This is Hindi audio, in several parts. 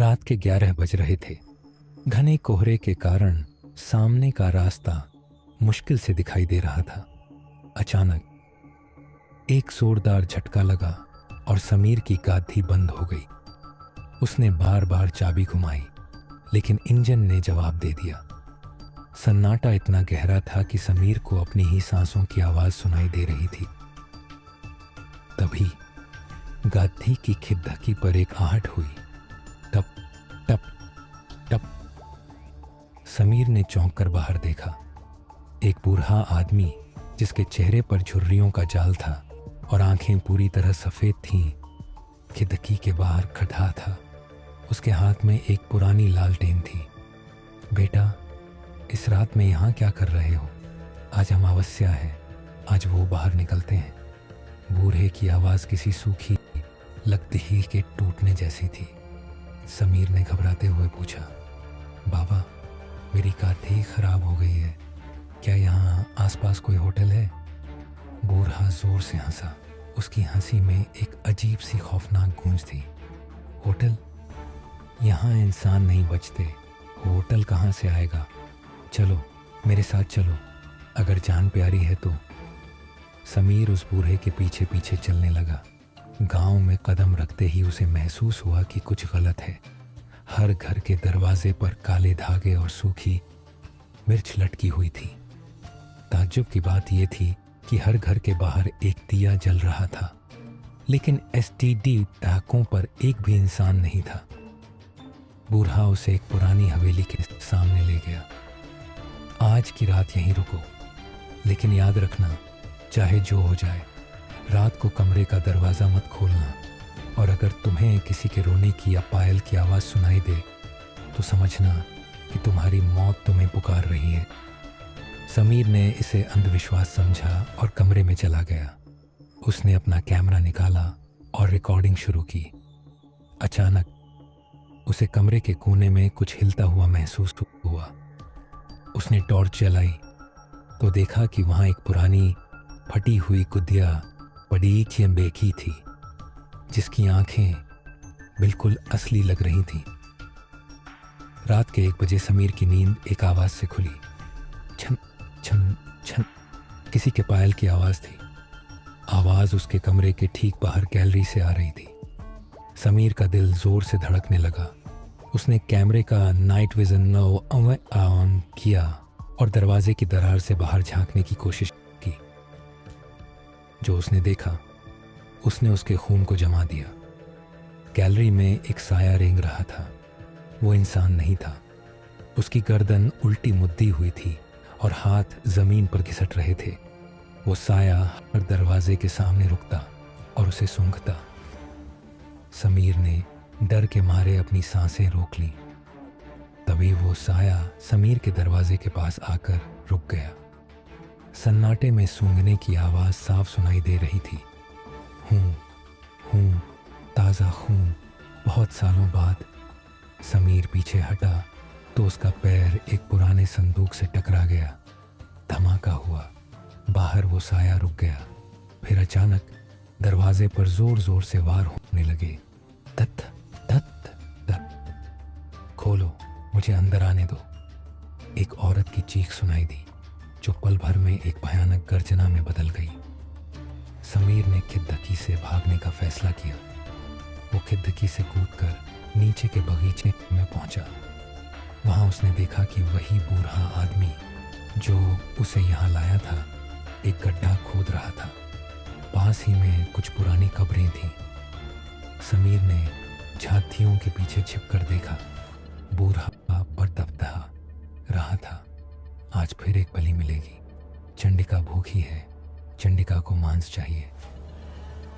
रात के 11 बज रहे थे। घने कोहरे के कारण सामने का रास्ता मुश्किल से दिखाई दे रहा था। अचानक एक जोरदार झटका लगा और समीर की गाड़ी बंद हो गई। उसने बार बार चाबी घुमाई, लेकिन इंजन ने जवाब दे दिया। सन्नाटा इतना गहरा था कि समीर को अपनी ही सांसों की आवाज सुनाई दे रही थी। तभी गाड़ी की खिदधकी पर एक आहट हुई। टप टप टप। समीर ने चौंक कर बाहर देखा। एक बूढ़ा आदमी जिसके चेहरे पर झुर्रियों का जाल था और आंखें पूरी तरह सफेद थीं, खिड़की के बाहर खड़ा था। उसके हाथ में एक पुरानी लालटेन थी। बेटा, इस रात में यहाँ क्या कर रहे हो? आज अमावस्या है, आज वो बाहर निकलते हैं। बूढ़े की आवाज़ किसी सूखी लकड़ी के टूटने जैसी थी। समीर ने घबराते हुए पूछा, बाबा, मेरी गाड़ी खराब हो गई है, क्या यहाँ आसपास कोई होटल है? बूढ़ा जोर से हंसा। उसकी हंसी में एक अजीब सी खौफनाक गूंज थी। होटल? यहाँ इंसान नहीं बचते, होटल कहाँ से आएगा? चलो मेरे साथ चलो, अगर जान प्यारी है तो। समीर उस बूढ़े के पीछे पीछे चलने लगा। गांव में कदम रखते ही उसे महसूस हुआ कि कुछ गलत है। हर घर के दरवाजे पर काले धागे और सूखी मिर्च लटकी हुई थी। ताज्जुब की बात यह थी कि हर घर के बाहर एक दिया जल रहा था, लेकिन एसटीडी टाकों पर एक भी इंसान नहीं था। बूढ़ा उसे एक पुरानी हवेली के सामने ले गया। आज की रात यहीं रुको, लेकिन याद रखना, चाहे जो हो जाए, रात को कमरे का दरवाज़ा मत खोलना, और अगर तुम्हें किसी के रोने की या पायल की आवाज़ सुनाई दे तो समझना कि तुम्हारी मौत तुम्हें पुकार रही है। समीर ने इसे अंधविश्वास समझा और कमरे में चला गया। उसने अपना कैमरा निकाला और रिकॉर्डिंग शुरू की। अचानक उसे कमरे के कोने में कुछ हिलता हुआ महसूस हुआ। उसने टॉर्च जलाई तो देखा कि वहाँ एक पुरानी फटी हुई कुदिया पड़ी बेकी थी, जिसकी आंखें बिल्कुल असली लग रही थीं। रात के 1 बजे समीर की नींद एक आवाज़ से खुली। छन छन छन, किसी के पायल की आवाज़ थी। आवाज़ उसके कमरे के ठीक बाहर गैलरी से आ रही थी। समीर का दिल जोर से धड़कने लगा। उसने कैमरे का नाइट विजन ऑन किया और दरवाजे की दरार से बाहर झांकने की कोशिश की। जो उसने देखा, उसने उसके खून को जमा दिया। गैलरी में एक साया रेंग रहा था। वो इंसान नहीं था। उसकी गर्दन उल्टी मुद्दी हुई थी और हाथ जमीन पर घिसट रहे थे। वो साया हर दरवाजे के सामने रुकता और उसे सूंघता। समीर ने डर के मारे अपनी सांसें रोक लीं। तभी वो साया समीर के दरवाजे के पास आकर रुक गया। सन्नाटे में सूंघने की आवाज़ साफ सुनाई दे रही थी। हूँ, ताज़ा खून। बहुत सालों बाद समीर पीछे हटा तो उसका पैर एक पुराने संदूक से टकरा गया। धमाका हुआ। बाहर वो साया रुक गया। फिर अचानक दरवाजे पर जोर जोर से वार होने लगे। धत धत धत। खोलो, मुझे अंदर आने दो। एक औरत की चीख सुनाई दी, जो पल भर में एक भयानक गर्जना में बदल गई। समीर ने खिड़की से भागने का फैसला किया। वो खिड़की से कूदकर नीचे के बगीचे में पहुंचा। वहां उसने देखा कि वही बूढ़ा आदमी जो उसे यहाँ लाया था, एक गड्ढा खोद रहा था। पास ही में कुछ पुरानी कब्रें थीं। समीर ने झांकियों के पीछे छिपकर देखा। बूढ़ा बरदबदा रहा था। आज फिर एक बलि मिलेगी। चंडिका भूखी है, चंडिका को मांस चाहिए।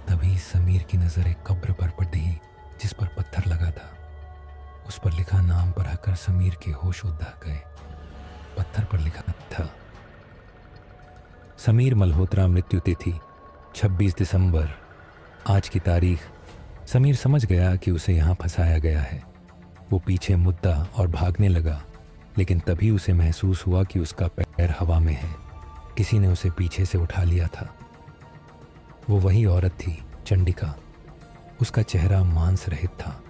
तभी समीर की नज़र एक कब्र पर पड़ी जिस पर पत्थर लगा था। उस पर लिखा नाम पढ़कर समीर के होश उड़ गए। पत्थर पर लिखा था, समीर मल्होत्रा, मृत्यु तिथि 26 दिसंबर। आज की तारीख। समीर समझ गया कि उसे यहाँ फंसाया गया है। वो पीछे मुद्दा और भागने लगा, लेकिन तभी उसे महसूस हुआ कि उसका पैर हवा में है। किसी ने उसे पीछे से उठा लिया था। वो वही औरत थी, चंडिका। उसका चेहरा मांस रहित था।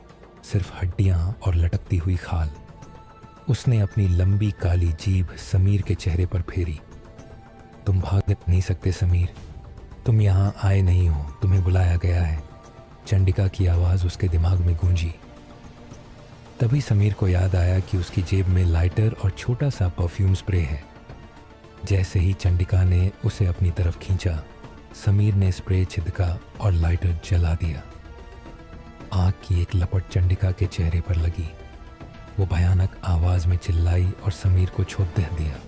सिर्फ हड्डियां और लटकती हुई खाल। उसने अपनी लंबी काली जीभ समीर के चेहरे पर फेरी। तुम भाग नहीं सकते समीर, तुम यहाँ आए नहीं हो, तुम्हें बुलाया गया है। चंडिका की आवाज़ उसके दिमाग में गूंजी। तभी समीर को याद आया कि उसकी जेब में लाइटर और छोटा सा परफ्यूम स्प्रे है। जैसे ही चंडिका ने उसे अपनी तरफ खींचा, समीर ने स्प्रे छिड़का और लाइटर जला दिया। आग की एक लपट चंडिका के चेहरे पर लगी। वो भयानक आवाज में चिल्लाई और समीर को छोड़ दे दिया।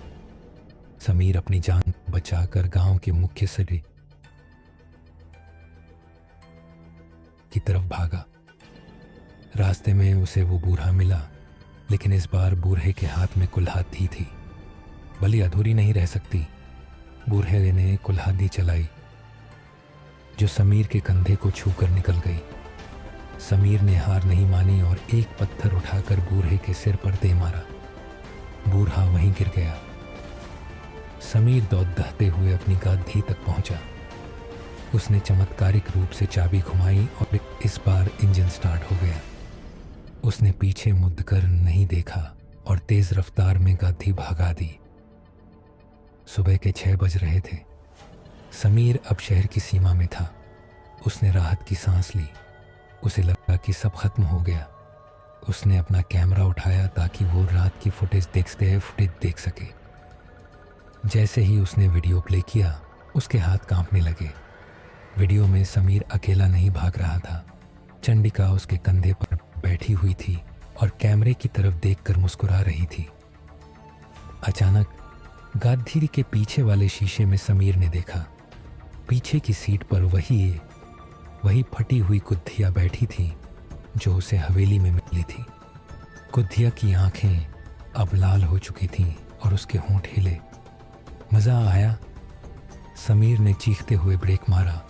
समीर अपनी जान बचाकर गांव के मुख्य सड़क की तरफ भागा। रास्ते में उसे वो बूढ़ा मिला, लेकिन इस बार बूढ़े के हाथ में कुल्हाड़ी थी। बलि अधूरी नहीं रह सकती। बूढ़े ने कुल्हाड़ी चलाई जो समीर के कंधे को छूकर निकल गई। समीर ने हार नहीं मानी और एक पत्थर उठाकर बूढ़े के सिर पर दे मारा। बूढ़ा वहीं गिर गया। समीर दौड़ते हुए अपनी गादी तक पहुंचा। उसने चमत्कारिक रूप से चाबी घुमाई और इस बार इंजन स्टार्ट हो गया। उसने पीछे मुड़कर नहीं देखा और तेज रफ्तार में गादी भगा दी। सुबह के 6 बज रहे थे। समीर अब शहर की सीमा में था। उसने राहत की सांस ली। उसे लगा कि सब खत्म हो गया। उसने अपना कैमरा उठाया ताकि वो रात की फुटेज देख सके। जैसे ही उसने वीडियो प्ले किया, उसके हाथ कांपने लगे। वीडियो में समीर अकेला नहीं भाग रहा था। चंडिका उसके कंधे पर बैठी हुई थी और कैमरे की तरफ देखकर मुस्कुरा रही थी। अचानक गादी के पीछे वाले शीशे में समीर ने देखा। पीछे की सीट पर वही फटी हुई कुद्धिया बैठी थी जो उसे हवेली में मिली थी। कुद्धिया की आंखें अब लाल हो चुकी थीं और उसके होंठ हिले। मज़ा आया? समीर ने चीखते हुए ब्रेक मारा,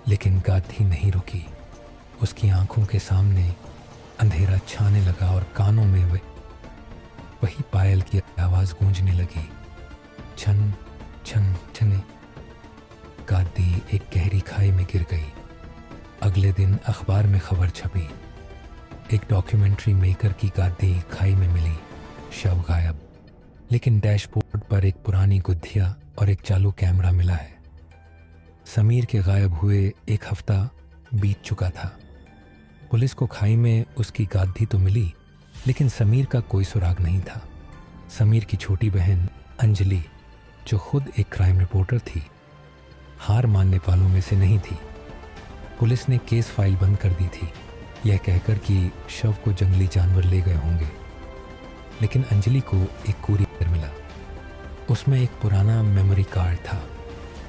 लेकिन गादी नहीं रुकी। उसकी आंखों के सामने अंधेरा छाने लगा और कानों में वही पायल की आवाज़ गूंजने लगी। छन छन छने। गादी एक गहरी खाई में गिर गई। अगले दिन अखबार में खबर छपी। एक डॉक्यूमेंट्री मेकर की गादी खाई में मिली, शव गायब। लेकिन डैशबोर्ड पर एक पुरानी गुद्धिया और एक चालू कैमरा मिला है। समीर के गायब हुए 1 हफ्ता बीत चुका था। पुलिस को खाई में उसकी गादी तो मिली, लेकिन समीर का कोई सुराग नहीं था। समीर की छोटी बहन अंजलि, जो खुद एक क्राइम रिपोर्टर थी, हार मानने वालों में से नहीं थी। पुलिस ने केस फाइल बंद कर दी थी, यह कहकर कि शव को जंगली जानवर ले गए होंगे। लेकिन अंजलि को एक कुरियर मिला। उसमें एक पुराना मेमोरी कार्ड था।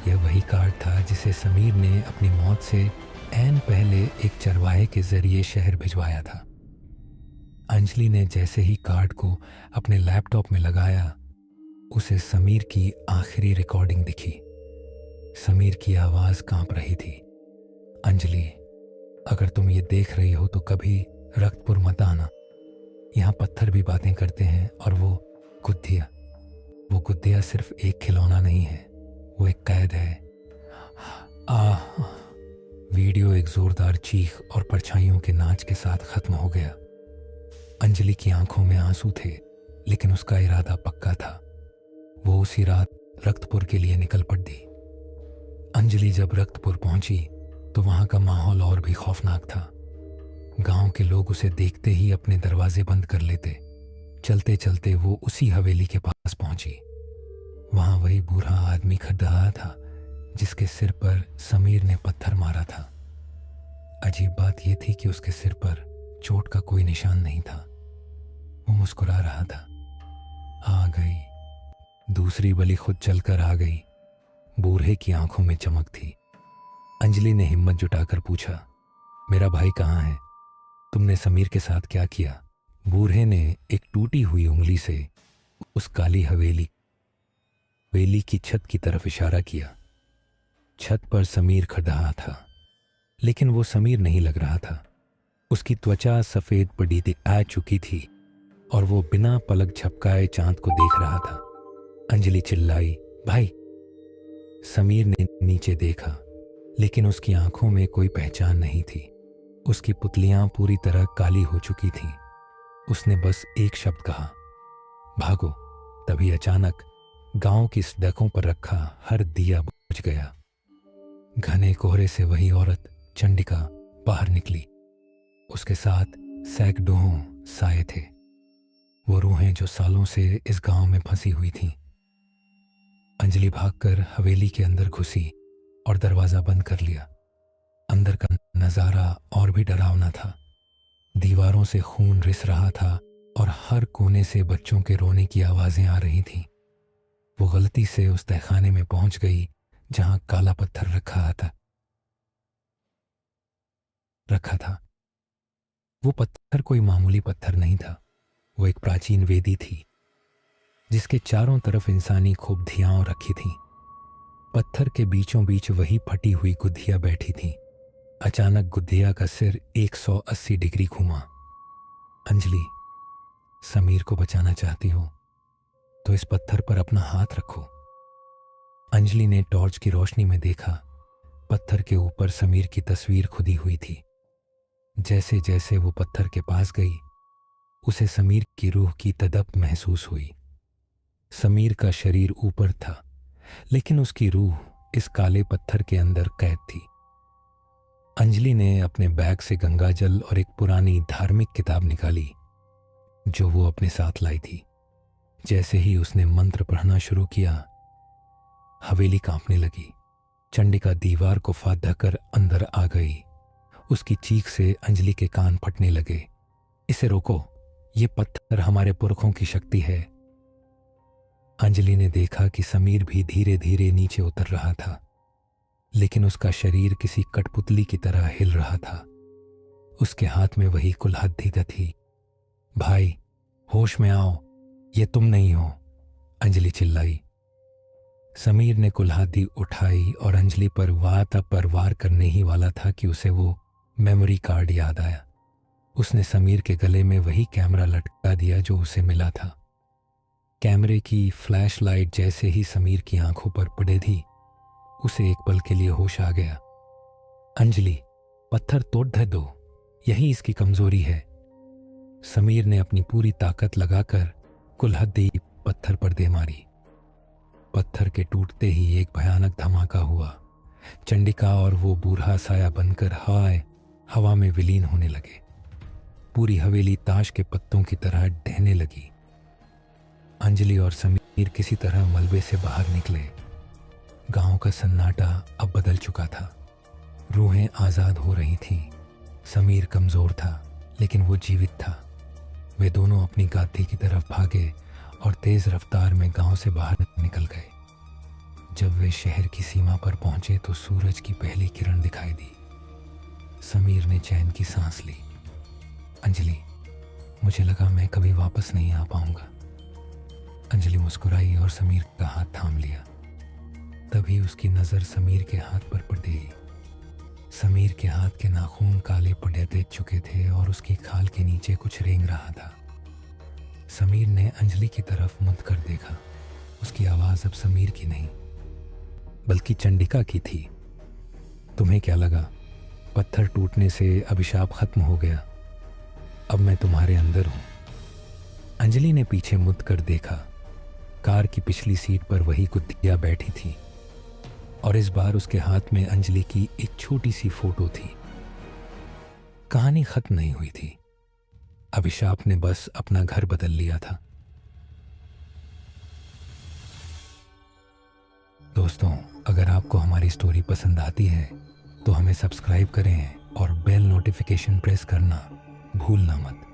यह वही कार्ड था जिसे समीर ने अपनी मौत से ऐन पहले एक चरवाहे के जरिए शहर भिजवाया था। अंजलि ने जैसे ही कार्ड को अपने लैपटॉप में लगाया, उसे समीर की आखिरी रिकॉर्डिंग दिखी। समीर की आवाज़ कांप रही थी। अंजलि, अगर तुम ये देख रही हो तो कभी रक्तपुर मत आना। यहाँ पत्थर भी बातें करते हैं और वो गुद्धिया सिर्फ एक खिलौना नहीं है, वो एक कैद है। वीडियो एक जोरदार चीख और परछाइयों के नाच के साथ खत्म हो गया। अंजलि की आंखों में आंसू थे, लेकिन उसका इरादा पक्का था। वो उसी रात रक्तपुर के लिए निकल पड़ी। अंजलि जब रक्तपुर पहुंची तो वहां का माहौल और भी खौफनाक था। गांव के लोग उसे देखते ही अपने दरवाजे बंद कर लेते। चलते चलते वो उसी हवेली के पास पहुंची। वहां वही बूढ़ा आदमी खड़ा रहा था जिसके सिर पर समीर ने पत्थर मारा था। अजीब बात यह थी कि उसके सिर पर चोट का कोई निशान नहीं था। वो मुस्कुरा रहा था। आ गई, दूसरी बलि खुद चलकर आ गई। बूढ़े की आंखों में चमक थी। अंजलि ने हिम्मत जुटाकर पूछा, मेरा भाई कहाँ है? तुमने समीर के साथ क्या किया? बूढ़े ने एक टूटी हुई उंगली से उस काली हवेली की छत की तरफ इशारा किया। छत पर समीर खड़ा था, लेकिन वो समीर नहीं लग रहा था। उसकी त्वचा सफेद पड़ी आ चुकी थी और वो बिना पलक झपकाए चांद को देख रहा था। अंजलि चिल्लाई, भाई! समीर ने नीचे देखा, लेकिन उसकी आंखों में कोई पहचान नहीं थी। उसकी पुतलियां पूरी तरह काली हो चुकी थीं। उसने बस एक शब्द कहा, भागो। तभी अचानक गांव की सड़कों पर रखा हर दिया बुझ गया। घने कोहरे से वही औरत चंडिका बाहर निकली। उसके साथ सैकड़ों साए थे, वो रूहें जो सालों से इस गांव में फंसी हुई थीं। अंजलि भागकर हवेली के अंदर घुसी और दरवाजा बंद कर लिया। अंदर का नजारा और भी डरावना था। दीवारों से खून रिस रहा था और हर कोने से बच्चों के रोने की आवाजें आ रही थीं। वो गलती से उस तहखाने में पहुंच गई जहां काला पत्थर रखा था। वो पत्थर कोई मामूली पत्थर नहीं था। वो एक प्राचीन वेदी थी जिसके चारों तरफ इंसानी खूबधियां रखी थीं। पत्थर के बीचों बीच वही फटी हुई गुद्धिया बैठी थी। अचानक गुद्धिया का सिर 180 डिग्री घूमा। अंजलि, समीर को बचाना चाहती हो तो इस पत्थर पर अपना हाथ रखो। अंजलि ने टॉर्च की रोशनी में देखा, पत्थर के ऊपर समीर की तस्वीर खुदी हुई थी। जैसे जैसे वो पत्थर के पास गई, उसे समीर की रूह की तड़प महसूस हुई। समीर का शरीर ऊपर था, लेकिन उसकी रूह इस काले पत्थर के अंदर कैद थी। अंजलि ने अपने बैग से गंगाजल और एक पुरानी धार्मिक किताब निकाली जो वो अपने साथ लाई थी। जैसे ही उसने मंत्र पढ़ना शुरू किया, हवेली कांपने लगी। चंडिका दीवार को फांदकर अंदर आ गई। उसकी चीख से अंजलि के कान फटने लगे। इसे रोको, ये पत्थर हमारे पुरखों की शक्ति है। अंजलि ने देखा कि समीर भी धीरे धीरे नीचे उतर रहा था, लेकिन उसका शरीर किसी कठपुतली की तरह हिल रहा था। उसके हाथ में वही कुल्हाड़ी थी। भाई, होश में आओ, ये तुम नहीं हो, अंजलि चिल्लाई। समीर ने कुल्हाड़ी उठाई और अंजलि पर वार करने ही वाला था कि उसे वो मेमोरी कार्ड याद आया। उसने समीर के गले में वही कैमरा लटका दिया जो उसे मिला था। कैमरे की फ्लैशलाइट जैसे ही समीर की आंखों पर पड़े थी, उसे एक पल के लिए होश आ गया। अंजलि, पत्थर तोड़ दो, यही इसकी कमजोरी है। समीर ने अपनी पूरी ताकत लगाकर कुल्हाड़ी पत्थर पर दे मारी। पत्थर के टूटते ही एक भयानक धमाका हुआ। चंडिका और वो बूढ़ा साया बनकर हवा में विलीन होने लगे। पूरी हवेली ताश के पत्तों की तरह ढहने लगी। अंजलि और समीर किसी तरह मलबे से बाहर निकले। गांव का सन्नाटा अब बदल चुका था। रूहें आजाद हो रही थीं। समीर कमजोर था, लेकिन वो जीवित था। वे दोनों अपनी गादी की तरफ भागे और तेज रफ्तार में गांव से बाहर निकल गए। जब वे शहर की सीमा पर पहुंचे तो सूरज की पहली किरण दिखाई दी। समीर ने चैन की सांस ली। अंजलि, मुझे लगा मैं कभी वापस नहीं आ पाऊंगा। अंजलि मुस्कुराई और समीर का हाथ थाम लिया। तभी उसकी नजर समीर के हाथ पर पड़ी। समीर के हाथ के नाखून काले पड़े दे चुके थे और उसकी खाल के नीचे कुछ रेंग रहा था। समीर ने अंजलि की तरफ मुड़ कर देखा। उसकी आवाज अब समीर की नहीं, बल्कि चंडिका की थी। तुम्हें क्या लगा, पत्थर टूटने से अभिशाप खत्म हो गया? अब मैं तुम्हारे अंदर हूं। अंजलि ने पीछे मुड़ कर देखा। कार की पिछली सीट पर वही गुद्धिया बैठी थी और इस बार उसके हाथ में अंजलि की एक छोटी सी फोटो थी। कहानी खत्म नहीं हुई थी। अभिशाप ने बस अपना घर बदल लिया था। दोस्तों, अगर आपको हमारी स्टोरी पसंद आती है तो हमें सब्सक्राइब करें और बेल नोटिफिकेशन प्रेस करना भूलना मत।